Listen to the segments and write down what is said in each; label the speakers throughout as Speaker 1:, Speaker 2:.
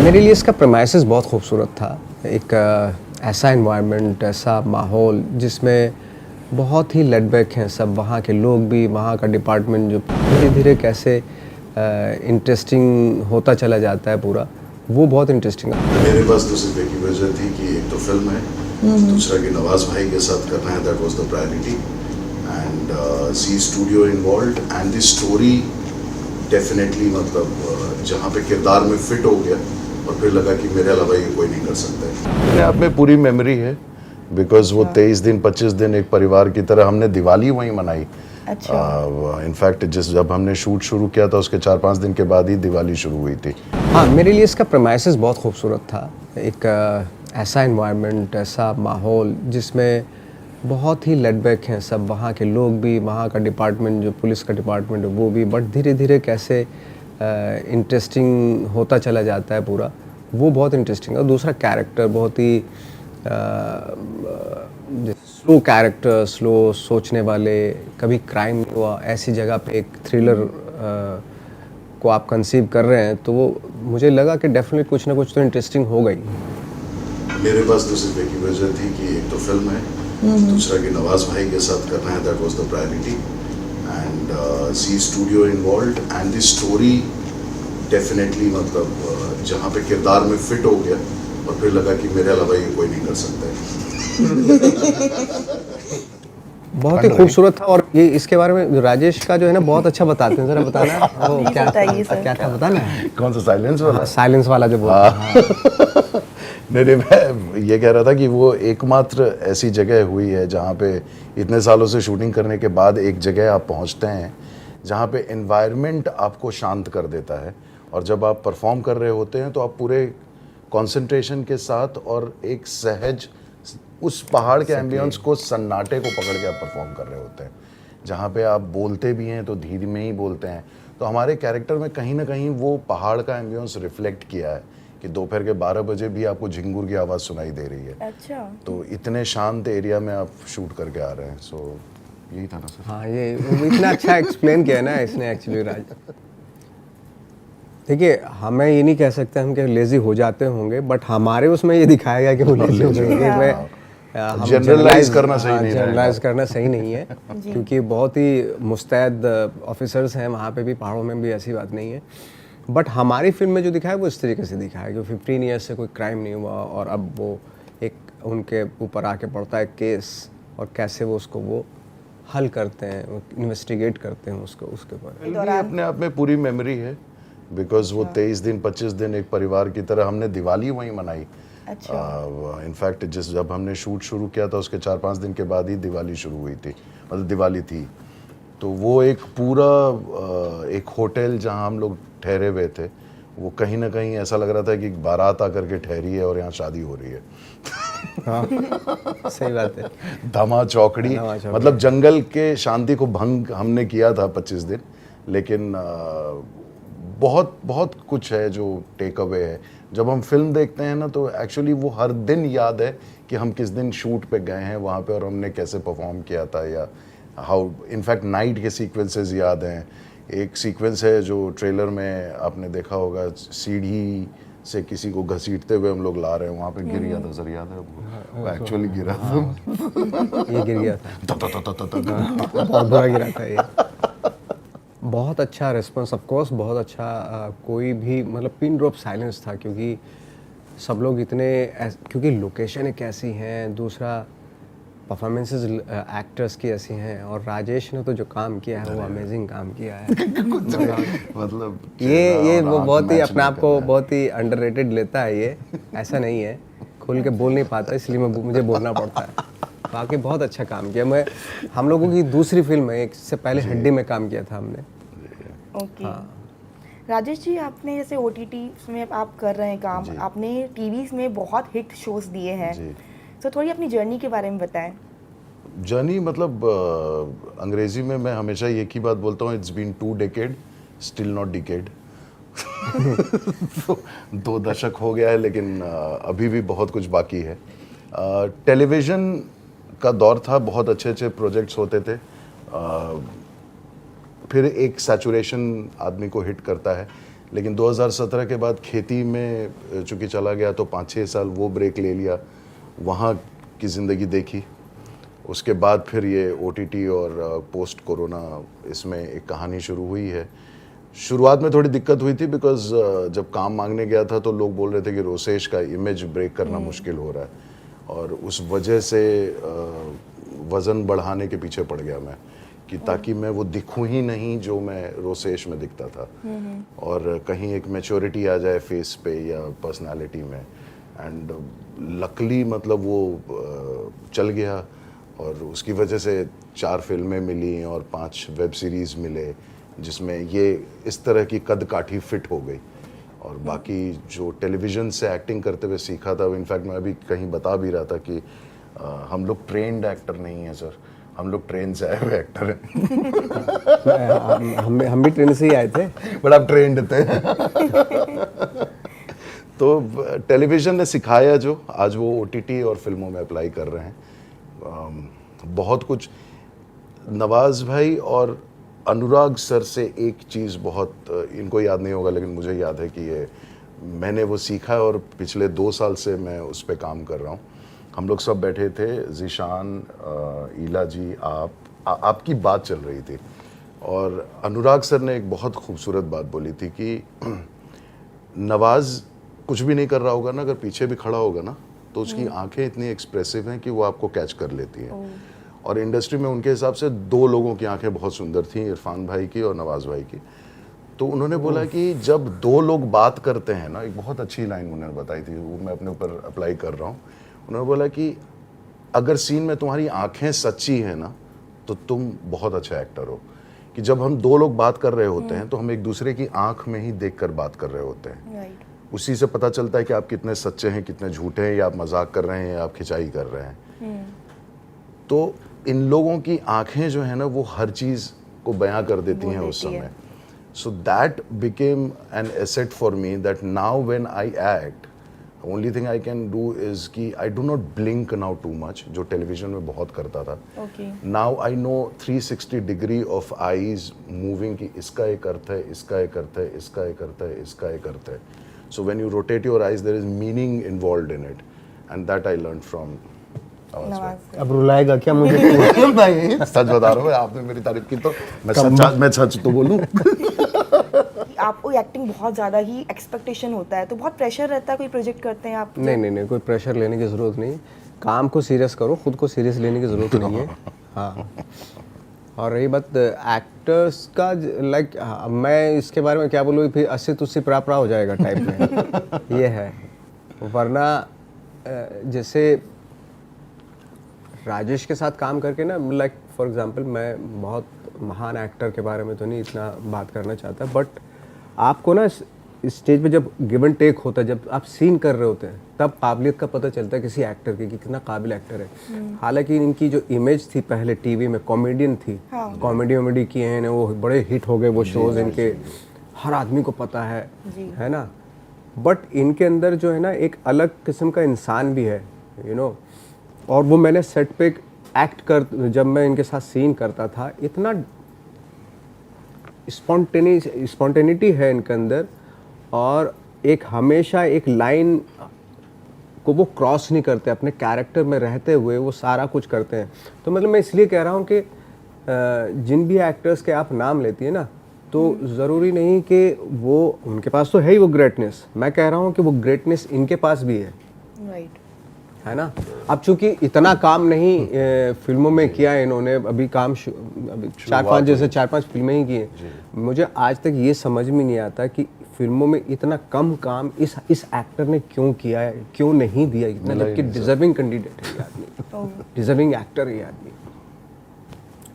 Speaker 1: मेरे लिए इसका प्रेमाइसिस बहुत खूबसूरत था। एक ऐसा इन्वायरमेंट, ऐसा माहौल जिसमें बहुत ही लेड बैक हैं सब, वहाँ के लोग भी, वहाँ का डिपार्टमेंट जो धीरे धीरे कैसे इंटरेस्टिंग होता चला जाता है पूरा, वो बहुत इंटरेस्टिंग है।
Speaker 2: मेरे पास तो सिर्फ एक ही वजह थी कि एक तो फिल्म है, दूसरा कि नवाज भाई के साथ करना है, that was the priority and see studio involved and the story definitely मतलब जहाँ पे किरदार में फिट हो गया और फिर लगा कि मेरे अलावा ये कोई नहीं कर सकता है।
Speaker 3: अपने आप में पूरी मेमोरी है बिकॉज वो 23 दिन 25 दिन एक परिवार की तरह हमने दिवाली वहीं मनाई।
Speaker 4: अच्छा।
Speaker 3: इनफैक्ट जब हमने शूट शुरू किया था उसके 4-5 दिन के बाद ही दिवाली शुरू हुई थी।
Speaker 1: हाँ, मेरे लिए इसका प्रेमाइसिस बहुत खूबसूरत था। एक ऐसा इन्वायरमेंट, ऐसा माहौल जिसमें बहुत ही लेड बैक हैं सब, वहाँ के लोग भी, वहाँ का डिपार्टमेंट जो पुलिस का डिपार्टमेंट है वो भी, बट धीरे धीरे कैसे इंटरेस्टिंग होता चला जाता है पूरा, वो बहुत इंटरेस्टिंग है। और दूसरा कैरेक्टर बहुत ही स्लो कैरेक्टर, स्लो सोचने वाले, कभी क्राइम नहीं हुआ, ऐसी जगह पे एक थ्रिलर को आप कंसीव कर रहे हैं, तो वो मुझे लगा कि डेफिनेटली कुछ ना कुछ तो इंटरेस्टिंग होगा ही।
Speaker 2: मेरे पास तो सिर्फ एक ही वजह थी कि एक तो फिल्म है, दूसरा कि नवाज भाई के साथ करना है, that was the priority and see studio involved and the story definitely मतलब जहाँ पे किरदार में फिट हो गया और फिर लगा कि मेरे अलावा ये कोई नहीं कर सकता है।
Speaker 1: बहुत ही खूबसूरत था। और ये इसके बारे में राजेश का जो है ना बहुत अच्छा बताते हैं, जरा बताना वो क्या क्या था बताना।
Speaker 3: कौन सा साइलेंस वाला?
Speaker 1: साइलेंस वाला जो बोलते हैं।
Speaker 3: नहीं, मैं ये कह रहा था कि वो एकमात्र ऐसी जगह हुई है जहाँ पे इतने सालों से शूटिंग करने के बाद एक जगह आप पहुँचते हैं जहाँ पे एनवायरनमेंट आपको शांत कर देता है, और जब आप परफॉर्म कर रहे होते हैं तो आप पूरे कंसंट्रेशन के साथ और एक सहज उस पहाड़ के एम्बियंस को, सन्नाटे को पकड़ के आप परफॉर्म कर रहे होते हैं, जहाँ पे आप बोलते भी हैं तो धीरे में ही बोलते हैं। तो हमारे कैरेक्टर में कहीं ना कहीं वो पहाड़ का एम्बियंस रिफ्लेक्ट किया है कि दोपहर के 12 बजे भी आपको झिंगुर की आवाज़ सुनाई दे रही है।
Speaker 4: अच्छा।
Speaker 3: तो इतने शांत एरिया में आप शूट करके आ रहे हैं। सो यही था ना सर।
Speaker 1: हाँ, ये इतना अच्छा एक्सप्लेन किया ना इसने एक्चुअली राज। देखिए, हमें ये नहीं कह सकते हम कि लेजी हो जाते होंगे, बट हमारे उसमें ये दिखाया गया कि वो लेजी हो जाएंगे। हम
Speaker 3: जनरलाइज करना सही नहीं है।
Speaker 1: जनरलाइज करना सही नहीं है क्योंकि बहुत ही मुस्तैद ऑफिसर्स हैं वहाँ पे भी, पहाड़ों में भी, ऐसी बात नहीं है। बट हमारी फिल्म में जो दिखाया वो इस तरीके से दिखाया कि 15 ईयर्स से कोई क्राइम नहीं हुआ और अब वो एक उनके ऊपर आके पड़ता है केस, और कैसे वो उसको वो हल करते हैं, इन्वेस्टिगेट करते हैं उसको, उसके ऊपर।
Speaker 3: अपने आप में पूरी मेमोरी है बिकॉज वो 23 दिन 25 दिन एक परिवार की तरह हमने दिवाली वहीं मनाई।
Speaker 4: अच्छा।
Speaker 3: इनफैक्ट जब हमने शूट शुरू किया था उसके 4-5 दिन के बाद ही दिवाली शुरू हुई थी, मतलब दिवाली थी। तो वो एक पूरा एक होटल जहां हम लोग ठहरे हुए थे, वो कहीं ना कहीं ऐसा लग रहा था कि बारात आकर के ठहरी है और यहाँ शादी हो रही है।
Speaker 1: हाँ, सही बात है।
Speaker 3: धमा चौकड़ी, मतलब जंगल के शांति को भंग हमने किया था 25 दिन, लेकिन बहुत बहुत कुछ है जो टेक अवे है। जब हम फिल्म देखते हैं ना तो एक्चुअली वो हर दिन याद है कि हम किस दिन शूट पे गए हैं वहाँ पे और हमने कैसे परफॉर्म किया था, या हाउ इनफैक्ट नाइट के सीक्वेंसेस याद हैं। एक सीक्वेंस है जो ट्रेलर में आपने देखा होगा, सीढ़ी से किसी को घसीटते हुए हम लोग ला रहे हैं, वहाँ पे गिर गया था सर, याद है आपको? वो एक्चुअली गिरा था।
Speaker 1: ये गिर गया था, बहुत बुरा गिरा था ये। बहुत अच्छा रिस्पॉन्स, ऑफ कोर्स बहुत अच्छा। कोई भी मतलब पिन ड्रॉप साइलेंस था क्योंकि सब लोग इतने, क्योंकि लोकेशन एक ऐसी हैं, दूसरा परफॉर्मेंसेस एक्टर्स की ऐसी हैं, और राजेश ने तो जो काम किया है वो अमेजिंग काम किया है।
Speaker 3: मतलब
Speaker 1: ये वो बहुत ही अपने आप को बहुत ही अंडररेटेड लेता है ये, ऐसा नहीं है, खुल के बोल नहीं पाता इसलिए मुझे बोलना पड़ता है। बाकी बहुत अच्छा काम किया। हम लोगों की दूसरी फिल्म है, इससे पहले हड्डी में काम किया था हमने।
Speaker 4: ओके। राजेश जी, आपने जैसे OTT में आप कर रहे हैं काम, आपने टीवीज में बहुत हिट शोज दिए हैं, तो थोड़ी अपनी जर्नी के बारे में बताएं।
Speaker 3: जर्नी मतलब अंग्रेजी में मैं हमेशा एक ही बात बोलता हूँ, it's been 2 decade still not decade. 2 दशक हो गया है लेकिन अभी भी बहुत कुछ बाकी है। टेलीविज़न का दौर था, बहुत अच्छे अच्छे प्रोजेक्ट्स होते थे, फिर एक सैचुरेशन आदमी को हिट करता है, लेकिन 2017 के बाद खेती में चूँकि चला गया तो 5-6 साल वो ब्रेक ले लिया, वहाँ की ज़िंदगी देखी। उसके बाद फिर ये OTT और पोस्ट कोरोना इसमें एक कहानी शुरू हुई है। शुरुआत में थोड़ी दिक्कत हुई थी बिकॉज जब काम मांगने गया था तो लोग बोल रहे थे कि रोसेश का इमेज ब्रेक करना मुश्किल हो रहा है, और उस वजह से वज़न बढ़ाने के पीछे पड़ गया मैं, कि ताकि मैं वो दिखूं ही नहीं जो मैं रोसेश में दिखता था, और कहीं एक मैच्योरिटी आ जाए फेस पे या पर्सनालिटी में। एंड लकली मतलब वो चल गया, और उसकी वजह से 4 फिल्में मिली और 5 वेब सीरीज़ मिले, जिसमें ये इस तरह की कद काठी फिट हो गई। और बाकी जो टेलीविज़न से एक्टिंग करते हुए सीखा था, इनफैक्ट मैं अभी कहीं बता भी रहा था कि हम लोग ट्रेंड एक्टर नहीं हैं सर, हम लोग ट्रेन से आए हुए एक्टर हैं।
Speaker 1: हम भी ट्रेन से ही आए थे,
Speaker 3: बट आप ट्रेंड थे। तो टेलीविज़न ने सिखाया जो आज वो OTT और फिल्मों में अप्लाई कर रहे हैं। बहुत कुछ नवाज़ भाई और अनुराग सर से एक चीज़ बहुत, इनको याद नहीं होगा लेकिन मुझे याद है कि ये मैंने वो सीखा है, और पिछले 2 साल से मैं उस पर काम कर रहा हूँ। हम लोग सब बैठे थे, ज़ीशान, ईला जी, आपकी बात चल रही थी, और अनुराग सर ने एक बहुत खूबसूरत बात बोली थी कि नवाज़ कुछ भी नहीं कर रहा होगा ना, अगर पीछे भी खड़ा होगा ना तो उसकी आंखें इतनी एक्सप्रेसिव हैं कि वो आपको कैच कर लेती हैं। और इंडस्ट्री में उनके हिसाब से 2 लोगों की आंखें बहुत सुंदर थी, इरफान भाई की और नवाज़ भाई की। तो उन्होंने बोला कि जब 2 लोग बात करते हैं ना, एक बहुत अच्छी लाइन उन्होंने बताई थी, वो मैं अपने ऊपर अप्लाई कर रहा हूँ। उन्होंने बोला कि अगर सीन में तुम्हारी आंखें सच्ची हैं ना तो तुम बहुत अच्छा एक्टर हो। कि जब हम 2 लोग बात कर रहे होते हैं तो हम एक दूसरे की आंख में ही देखकर बात कर रहे होते हैं।
Speaker 4: राइट।
Speaker 3: उसी से पता चलता है कि आप कितने सच्चे हैं, कितने झूठे हैं, या आप मजाक कर रहे हैं या आप खिंचाई कर रहे हैं। तो इन लोगों की आंखें जो है ना वो हर चीज़ को बयां कर देती हैं उस समय। So that became an asset for me, that now when I act, only thing I can do is कि I do not blink now too much, जो टेलीविजन में बहुत करता था। Now I know 360 degree of eyes moving, कि इसका एक अर्थ है, इसका एक अर्थ है, इसका एक अर्थ है, इसका एक अर्थ है। So when you rotate your eyes, there is meaning involved in it, and that I learned from नवाज़ भाई।
Speaker 1: अब रुलाएगा क्या मुझे?
Speaker 3: नहीं, सच बता रहा हूँ, आपने मेरी तारीफ की तो मैं सच तो बोलूँ।
Speaker 4: आपको एक्टिंग बहुत ज़्यादा ही एक्सपेक्टेशन होता है, तो बहुत प्रेशर रहता है, कोई प्रोजेक्ट करते हैं आप?
Speaker 1: नहीं, कोई प्रेशर लेने की ज़रूरत नहीं। काम को सीरियस करो, खुद को सीरियस लेने की ज़रूरत नहीं है। हाँ, और रही बात एक्टर्स का, लाइक मैं इसके बारे में क्या बोलूँ, फिर 80-80 प्राप्रा हो जाएगा टाइप में। ये है, वरना जैसे राजेश के साथ काम करके ना, लाइक फॉर एग्जांपल, मैं बहुत महान एक्टर के बारे में तो नहीं इतना बात करना चाहता, बट आपको ना स्टेज पे जब गिव एंड टेक होता है, जब आप सीन कर रहे होते हैं, तब काबिलियत का पता चलता है किसी एक्टर की कि कितना काबिल एक्टर है। हालांकि इनकी जो इमेज थी पहले टीवी में, कॉमेडियन थी, कॉमेडी किए हैं वो बड़े हिट हो गए वो शोज, इनके हर आदमी को पता है ना। बट इनके अंदर जो है ना एक अलग किस्म का इंसान भी है, यू नो। और वो मैंने सेट पे एक्ट कर, जब मैं इनके साथ सीन करता था, इतना स्पॉन्टेनिटी है इनके अंदर, और एक हमेशा एक लाइन को वो क्रॉस नहीं करते, अपने कैरेक्टर में रहते हुए वो सारा कुछ करते हैं। तो मतलब मैं इसलिए कह रहा हूँ कि जिन भी एक्टर्स के आप नाम लेती है ना, तो ज़रूरी नहीं कि वो, उनके पास तो है ही वो ग्रेटनेस, मैं कह रहा हूँ कि वो ग्रेटनेस इनके पास भी है,
Speaker 4: राइट,
Speaker 1: है ना। अब चूंकि इतना काम नहीं फिल्मों में किया है इन्होंने, अभी काम अभी 4-5 फिल्में ही की हैं। मुझे आज तक ये समझ में नहीं आता कि फिल्मों में इतना कम काम इस एक्टर ने क्यों किया है, क्यों नहीं दिया इतना, जबकि डिजर्विंग कैंडिडेट है ये आदमी, डिजर्विंग एक्टर है ये आदमी।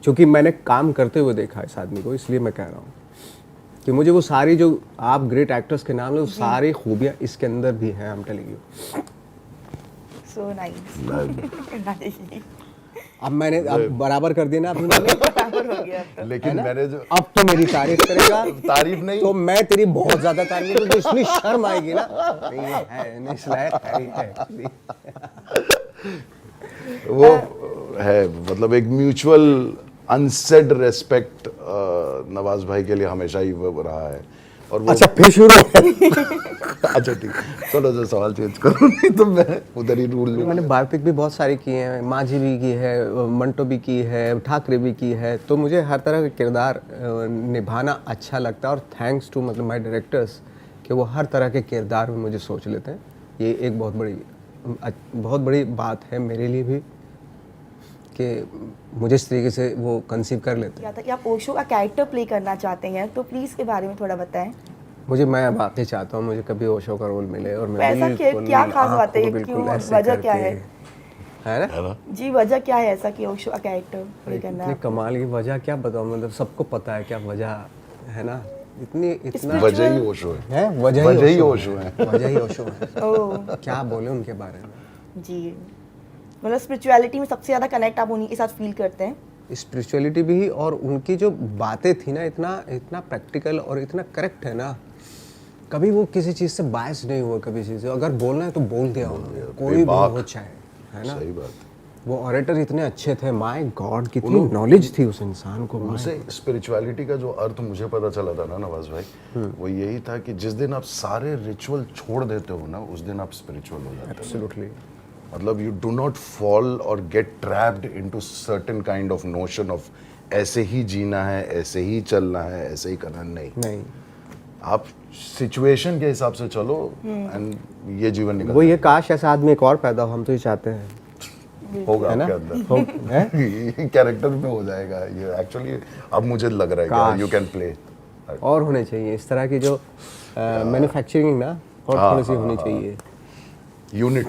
Speaker 1: क्योंकि मैंने काम करते हुए देखा इस आदमी को, इसलिए मैं कह रहा हूँ कि मुझे वो सारी जो आप ग्रेट एक्टर्स के नाम ले, वो सारी खूबियाँ इसके अंदर भी हैं। I am telling you.
Speaker 4: So nice.
Speaker 1: अब मैंने अब बराबर कर दिया ना आपने,
Speaker 4: बराबर हो गया अब तो।
Speaker 3: लेकिन मैंने जो
Speaker 1: अब तो मेरी तारीफ करेगा,
Speaker 3: तारीफ नहीं
Speaker 1: तो मैं तेरी बहुत ज्यादा तारीफ करूंगा, तो इतनी शर्म आएगी ना। नहीं है, नहीं इस लायक है।
Speaker 3: वो है, मतलब एक म्यूचुअल अनसेड रेस्पेक्ट नवाज भाई के लिए हमेशा ही वो रहा है। और वो
Speaker 1: अच्छा फिर शुरू
Speaker 3: अच्छा ठीक, चलो जो सवाल चेंज करो, नहीं तो मैं उधर ही रूल लूँ।
Speaker 1: मैंने बायोपिक भी बहुत सारी की हैं, माझी भी की है, मंटो भी की है, ठाकरे भी की है, तो मुझे हर तरह का किरदार निभाना अच्छा लगता है। और थैंक्स टू मतलब माय डायरेक्टर्स कि वो हर तरह के किरदार में मुझे सोच लेते हैं। ये एक बहुत बड़ी बात है मेरे लिए भी कि मुझे इस तरीके से वो कंसीव कर लेते हैं।
Speaker 4: क्या था कि आप ओशो का कैरेक्टर प्ले करना चाहते हैं, तो प्लीज़ इसके बारे में थोड़ा बताएं।
Speaker 1: मैं वाकई चाहता हूँ मुझे कभी ओशो का रोल मिले और मैं
Speaker 4: ऐसा
Speaker 1: बिल्कुल
Speaker 4: क्या खास बात है,
Speaker 1: आँखों को बिल्कुल
Speaker 4: क्यों,
Speaker 1: ऐसे
Speaker 4: वजह क्या
Speaker 1: करके- है ना?
Speaker 3: है ना?
Speaker 4: जी वजह क्या है ऐसा कि ओशो का कैरेक्टर प्ले करना
Speaker 1: इतनी
Speaker 4: है?
Speaker 1: कमाल की वजह क्या बताऊँ, मतलब सबको पता है क्या वजह है ना, इतना
Speaker 4: Spiritual-
Speaker 3: वजह ही ओशो है,
Speaker 1: वजह ही ओशो
Speaker 3: है।
Speaker 1: वजह ही ओशो है।
Speaker 4: ओह
Speaker 1: क्या बोले उनके बारे में।
Speaker 4: जी, मतलब स्पिरिचुअलिटी में सबसे ज़्यादा कनेक्ट आप उन्हीं के साथ फील करते हैं।
Speaker 1: स्पिरिचुअलिटी भी, और उनकी जो बातें थी ना, इतना प्रैक्टिकल और इतना करेक्ट है ना। कभी वो किसी चीज़ से बायस नहीं हुआ, कभी चीज़ से अगर बोलना है तो बोल दिया उन्होंने, कोई भी
Speaker 3: बेबाक।
Speaker 1: हो चाहे, है ना।
Speaker 3: सही बात।
Speaker 1: वो ऑरेटर इतने अच्छे थे, माय गॉड कितनी नॉलेज थी उस इंसान को।
Speaker 3: उनसे स्पिरिचुअलिटी का जो अर्थ मुझे पता चला था ना नवाज भाई, वो यही था कि जिस दिन आप सारे रिचुअल छोड़ देते हो ना, उस दिन आप स्पिरिचुअल हो जाते हो।
Speaker 1: एब्सोल्युटली।
Speaker 3: मतलब यू डू नॉट फॉल और gate trapped into certain kind of notion of ऐसे ही जीना है, ऐसे ही चलना है, ऐसे ही करना नहीं। आप सिचुएशन के हिसाब से चलो एंड ये जीवन निकल
Speaker 1: वो ये काश ऐसा आदमी एक और पैदा हो, हम तो ये चाहते हैं।
Speaker 3: होगा
Speaker 1: है ना?
Speaker 3: आपके अंदर कैरेक्टर में हो जाएगा ये। एक्चुअली अब मुझे लग रहा है
Speaker 1: काश।
Speaker 3: कि यू कैन प्ले
Speaker 1: और होने चाहिए इस तरह की जो मैन्युफैक्चरिंग ना, और थोड़ी सी होनी चाहिए।
Speaker 3: यूनिट।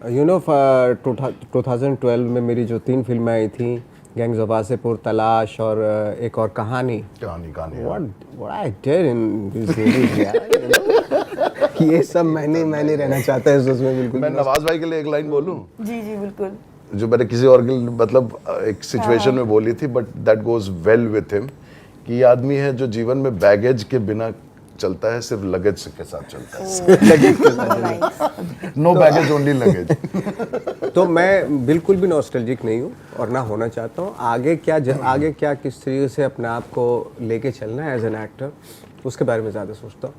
Speaker 1: यू नो 2012 में मेरी जो 3 फिल्में आई थी, गैंग्स ऑफ वासेपुर, तलाश और एक और कहानी।
Speaker 3: कहानी
Speaker 1: What I did in these movies, यार, you know? ये सब मैंने रहना चाहता है उसमें बिल्कुल।
Speaker 3: मैं नवाज भाई के लिए एक लाइन बोलूं
Speaker 4: जी जी बिल्कुल।
Speaker 3: जो मैंने किसी और के मतलब एक सिचुएशन में बोली थी, but that goes well with him, कि ये आदमी है जो जीवन में बैगेज के बिना चलता है, सिर्फ लगेज के साथ चलता है। No baggage only luggage.
Speaker 1: तो मैं बिल्कुल भी नॉस्टैल्जिक नहीं हूँ और ना होना चाहता हूँ। आगे क्या किस तरीके से अपने आप को लेके चलना है एज एन एक्टर, उसके बारे में ज़्यादा सोचता हूँ।